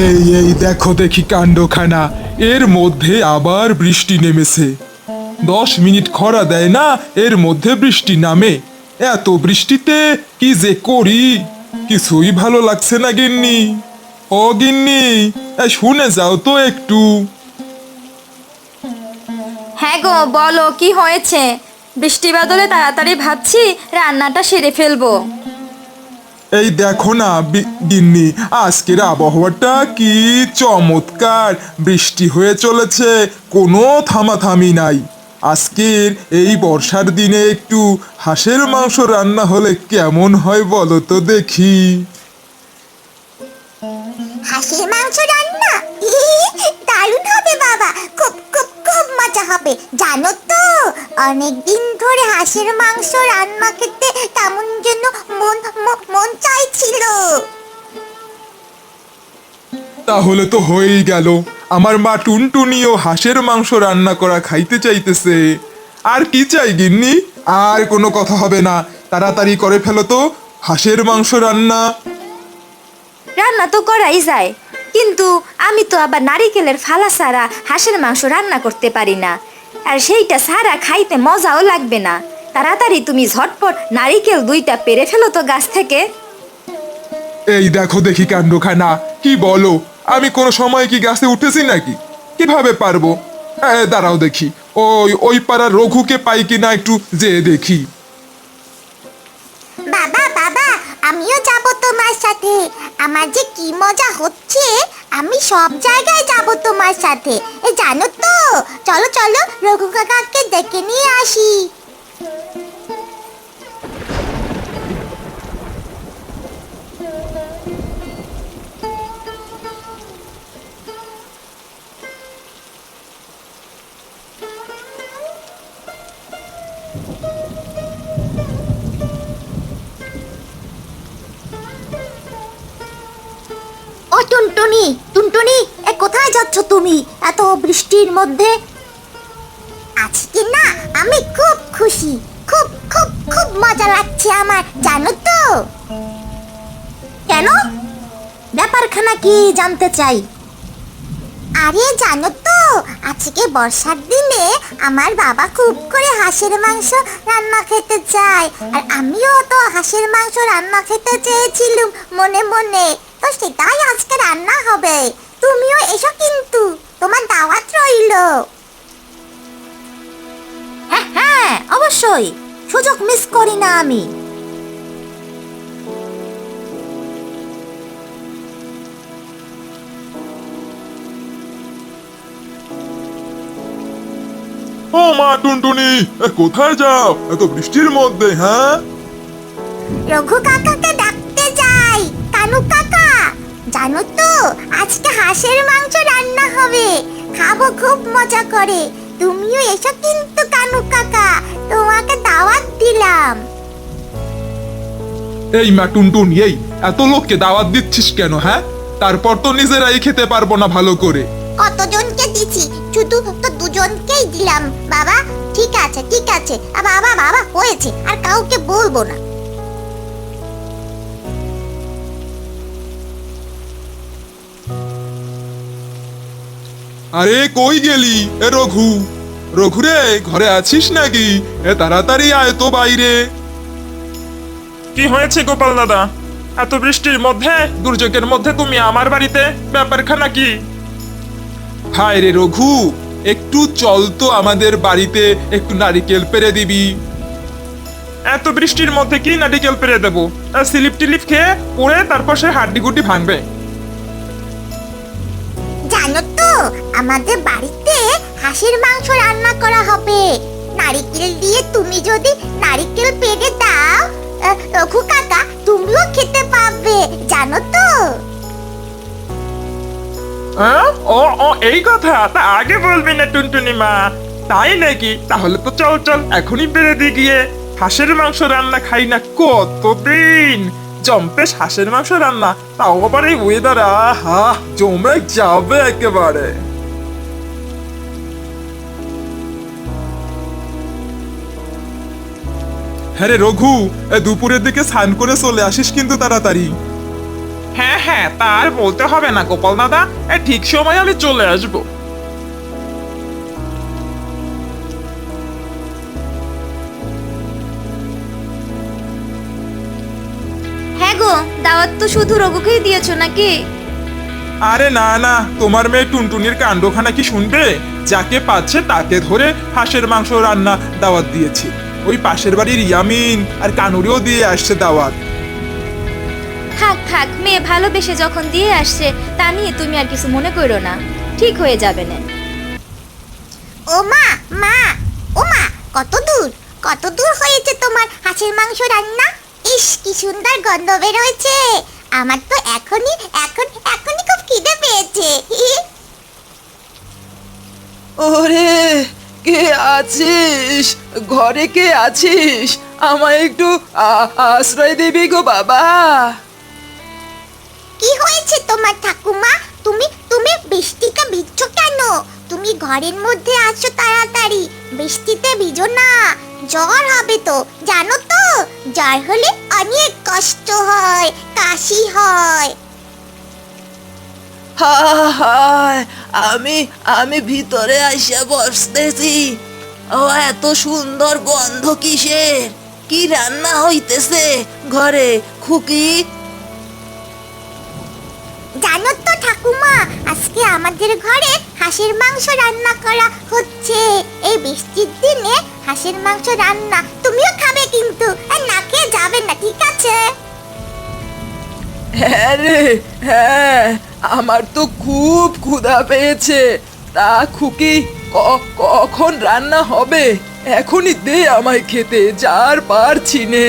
এই এই দেখো দেখি কাণ্ডখানা, এর মধ্যে আবার বৃষ্টি নেমেছে। 10 মিনিট খরা দেয় না, এর মধ্যে বৃষ্টি নামে। এত বৃষ্টিতে কি যে করি, কিছুই ভালো লাগছে না গিন্নি। ও গিন্নি, শুনে যাও তো একটু। হ্যাঁ গো, বলো কি হয়েছে? বৃষ্টি বাদলে তাড়াতাড়ি ভাবছি রান্নাটা সেরে ফেলবো। এই দেখো না গিন্নি, আজকের আবহাওয়াটা কি চমৎকার, বৃষ্টি হয়ে চলেছে, কোনো থামাথামি নাই। আজকের এই বর্ষার দিনে একটু হাঁসের মাংস রান্না হলে কেমন হয় বলো তো দেখি। হাঁসের মাংস রান্না দারুণ হবে বাবা, খুব খুব খুব মজা হবে। জানো তো, অনেকদিন ধরে হাঁসের মাংস রান্না খেতে কেমন যেন মন মন চাইছিল। তাহলে তো হয়েই গেল, আমার মা টুনটুনিও হাঁসের মাংস রান্না করা খাইতে চাইতেছে। আর কি চাই গিন্নি, আর কোনো কথা হবে না, তাড়াতাড়ি করে ফেলো তো হাঁসের মাংস রান্না। রান্না তো করাই যায়, কিন্তু আমি তো আবার নারিকেলের ফালা ছাড়া হাঁসের মাংস রান্না করতে পারি না, আর সেইটা ছাড়া খাইতে মজাও লাগবে না। তাড়াতাড়ি তুমি ঝটপট নারিকেল 2টা পেরে ফেলো তো গাছ থেকে। এই দেখো দেখি কাণ্ডখানা, কি বলো, আমি কোনো সময় কি গাছে উঠেছি নাকি? কিভাবে পারবো? দাঁড়াও দেখি, ওই পাড়ার রঘুকে পাই কিনা একটু যেয়ে দেখি। বাবা বাবা, আমিও যাব তোমার সাথে। আমার যে কি মজা হচ্ছে, আমি সব জায়গায় যাব তোমার সাথে। জানো তো, চলো চলো রঘু কাকাকে ডেকে নিয়ে আসি। ও টুনটুনি, টুনটুনি, কোথায় যাচ্ছ তুমি এত বৃষ্টির মধ্যে? আজকে না আমি খুব খুশি, খুব খুব খুব মজা লাগছে আমার, জানো তো। কেন? ব্যাপারখানা কি জানতে চাই। আরে জানো তো, আজকে বর্ষার দিনে আমার বাবা খুব করে হাঁসের মাংস রান্না খেতে চায়, আর আমিও তো হাঁসের মাংস রান্না খেতে চেয়েছিলাম মনে মনে। তো সেটাই আজকে রান্না হবে। তুমিও এসো কিন্তু, তোমার দাওয়াত রইলো। হ্যাঁ হ্যাঁ, অবশ্যই, সুযোগ মিস করি না আমি। ও মা টুনটুনি, কোথায় যাও এত বৃষ্টির মধ্যে? হ্যাঁ, রঘু কাকাকে ডাকতে যাই। কানু কাকা, জানো তো আজকে হাঁসের মাংস রান্না হবে, খাবো খুব মজা করে। তুমিও এসো কিন্তু কানু কাকা, তোমাকে দাওয়াত দিলাম। এই মা টুনটুনি, এই এত লোককে দাওয়াত দিচ্ছিস কেন? হ্যাঁ, তারপর তো নিজেরাই খেতে পারবো না ভালো করে। কতজনকে দিছি? শুধু তো দুজনকেই দিলাম বাবা। ঠিক আছে ঠিক আছে, বাবা বাবা হয়েছে, আর কাউকে বলবো না। আরে কই গেলি এ রঘু? রঘু রে, ঘরে আছিস নাকি? তাড়াতাড়ি আয় তো বাইরে। কি হয়েছে গোপাল দাদা? এত বৃষ্টির মধ্যে, দুর্যোগের মধ্যে তুমি আমার বাড়িতে, ব্যাপারখানা কি? হায় রে রঘু, একটু চল তো আমাদের বাড়িতে, একটু নারিকেল পেরে দিবি। এত বৃষ্টির মধ্যে কি নারিকেল পেরে দেবো? স্লিপ টিলিপ খেয়ে পড়ে তারপর সে হাড্ডি গুড্ডি ভাঙবে। জানো তো, আমাদের বাড়িতে হাঁসের মাংস রান্না করা হবে। নারিকেল দিয়ে তুমি যদি নারিকেল পেরে দাও, রঘু কাকা তুমিও খেতে পাবে, জানো তো। ও ও, এই কথা তা আগে বলবি না টুনটুনি মা? তাই নাকি? তাহলে তো চল চল, এখনই পেরে দিয়ে গিয়ে হাঁসের মাংস রান্না খাই না কতদিন। জম্পেশ হাঁসের মাংস রান্না, তাও আবার এই ওয়েদার, আহা জমে যাবে একেবারে। হ্যাঁ রে রঘু, দুপুরের দিকে স্নান করে চলে আসিস কিন্তু তাড়াতাড়ি। হ্যাঁ হ্যাঁ, তা আর বলতে হবে না গোপাল দাদা, ঠিক সময় আমি চলে আসবো। হ্যাঁ গো, দাওয়াত তো শুধু রঘুকেই দিয়েছো নাকি? আরে না না, তোমার মেয়ে টুনটুনির কাণ্ডখানা কি শুনবে? যাকে পাচ্ছে তাকে ধরে হাঁসের মাংস রান্না দাওয়াত দিয়েছে। ওই পাশের বাড়ির ইয়ামিন আর কানুরিও দিয়ে আসছে দাওয়াত। থাক থাক, মেয়ে ভালোবেসে যখন দিয়ে আসছে তা নিয়ে তুমি আর কিছু মনে করো না, ঠিক হয়ে যাবে না। ও মা, মা, ও মা, কত দূর হয়েছে তোমার হাঁসের মাংস রান্না? ইস, কি সুন্দর গন্ধ বের হয়েছে। আমার তো এখনই খুব খিদে পেয়েছে। ওরে, কে আছিস? ঘরে কে আছিস? আমায় একটু আশ্রয় দিবি গো বাবা। কি হয়েছে তোমার ঠাকুমা? তুমি বৃষ্টিতে ভিজছো কেন? তুমি ঘরের মধ্যে আসো তাড়াতাড়ি, বৃষ্টিতে ভিজো না, জ্বর হবে তো, জানো তো? জ্বর হলে অনেক কষ্ট হয়, কাশি হয়। হায়, আমি ভিতরে আইসা বসতেছি। ও, এত সুন্দর গন্ধ কিসের? কি রান্না হইতেছে ঘরে খুকি? জানো তো ঠাকুমা, আজকে আমাদের ঘরে হাঁসের মাংস রান্না করা হচ্ছে। এই বৃষ্টির দিনে হাঁসের মাংস রান্না, তুমিও খাবে কিন্তু, আর না খেয়ে যাবে না, ঠিক আছে? হ্যাঁ রে, হ্যাঁ, আমার তো খুব ক্ষুধা পেয়েছে। তা খুকি, কখন রান্না হবে? এখনই দে আমায় খেতে, যার পারছি নে।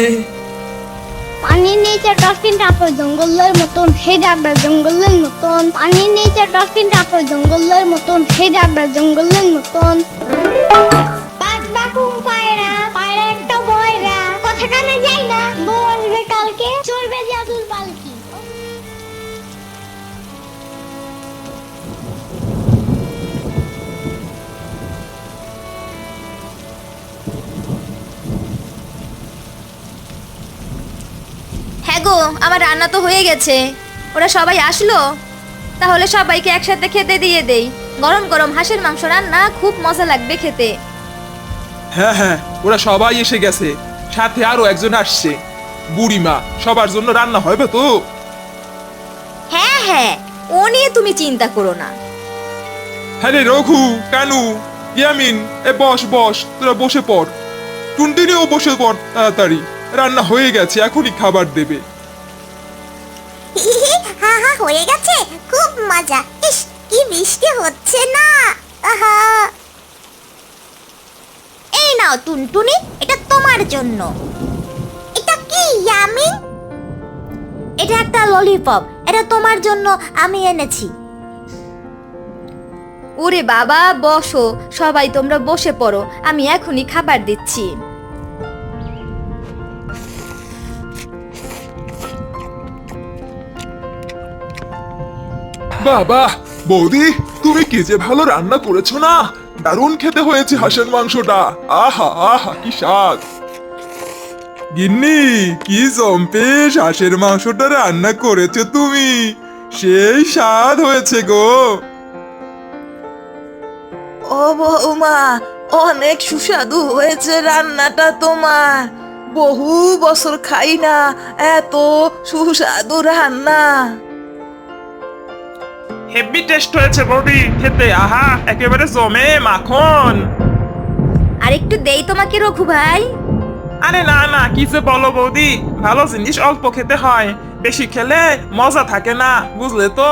পানির নিচে ডলফিন তারপর জঙ্গলের মতন হে যাবে জঙ্গলের মতন। পানির নিচে ডলফিন তারপর জঙ্গলের মতন হে যাবে জঙ্গলের মতন। পায়রা পায়রা একটা বয়রা, কথা কানে যাই না, বউ আসবে কালকে, চলবে জাদুর পালকি। হ্যাঁ গো, আমার রান্না তো হয়ে গেছে। ওরা সবাই আসলো, তাহলে সবাইকে একসাথে খেতে দিয়ে দেই। গরম গরম হাঁসের মাংস রান্না, খুব মজা লাগবে খেতে। হ্যাঁ হ্যাঁ, ওরা সবাই এসে গেছে, সাথে আরো একজন আসছে। বুড়িমা, সবার জন্য রান্না হবে তো? হ্যাঁ হ্যাঁ, ও নিয়ে তুমি চিন্তা করো না। হ্যাঁ রে রঘু, কানু, ইয়ামিন, এ বস বস, তোরা বসে পড়। টুনটুনিও বসে পড় তাড়াতাড়ি, রান্না হয়ে গেছে, এখনই খাবার দেবে। হা হা, হয়ে গেছে, খুব মজা। ইস, কি বৃষ্টি হচ্ছে না, আহা। এই নাও টুনটুনি, এটা তোমার জন্য। এটা কি ইয়ামিন? এটা একটা ললিপপ, এটা তোমার জন্য আমি এনেছি। ওরে বাবা, বসো সবাই, তোমরা বসে পড়ো, আমি এখনই খাবার দিচ্ছি। বাবা, বৌদি, তুমি কি যে ভালো রান্না করেছো না, দারুণ খেতে হয়েছে হাঁসের মাংসটা। আহা আহা, কি স্বাদ! গিন্নি, কি জম্পেশ হাঁসের মাংসটা রান্না করেছো তুমি, সেই স্বাদ হয়েছে গো। ও বৌমা, অনেক সুস্বাদু হয়েছে রান্নাটা তোমার। বহু বছর খাই না এত সুস্বাদু রান্না। হেভি টেস্ট হয়েছে বৌদি খেতে, আহা, একেবারে জমে মাখন। আর একটু দেই তোমাকে রঘু ভাই? আরে না না, কি যে বলো বৌদি, ভালো জিনিস অল্প খেতে হয়, বেশি খেলে মজা থাকে না, বুঝলে তো?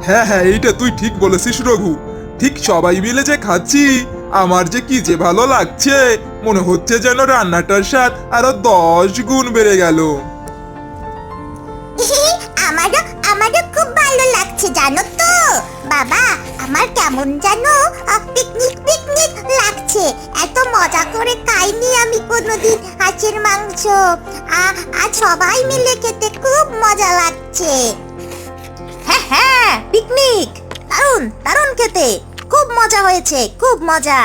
হ্যাঁ হ্যাঁ, এইটা তুই ঠিক বলেছিস রঘু। ঠিক সবাই মিলে যে খাচ্ছি, আমার যে কি যে ভালো লাগছে, মনে হচ্ছে যেন রান্নাটার স্বাদ আরো 10 গুণ বেড়ে গেল। আমারও খুব ভালো লাগছে, জানো তো বাবা। আমার কেমন যেন পিকনিক লাগছে। এত মজা করে খাইনি আমি কোনোদিন হাঁসের মাংস। আজ সবাই মিলে খেতে খুব মজা লাগছে। হ্যাঁ হ্যাঁ, পিকনিক দারুণ দারুণ খেতে, খুব মজা হয়েছে, খুব মজা।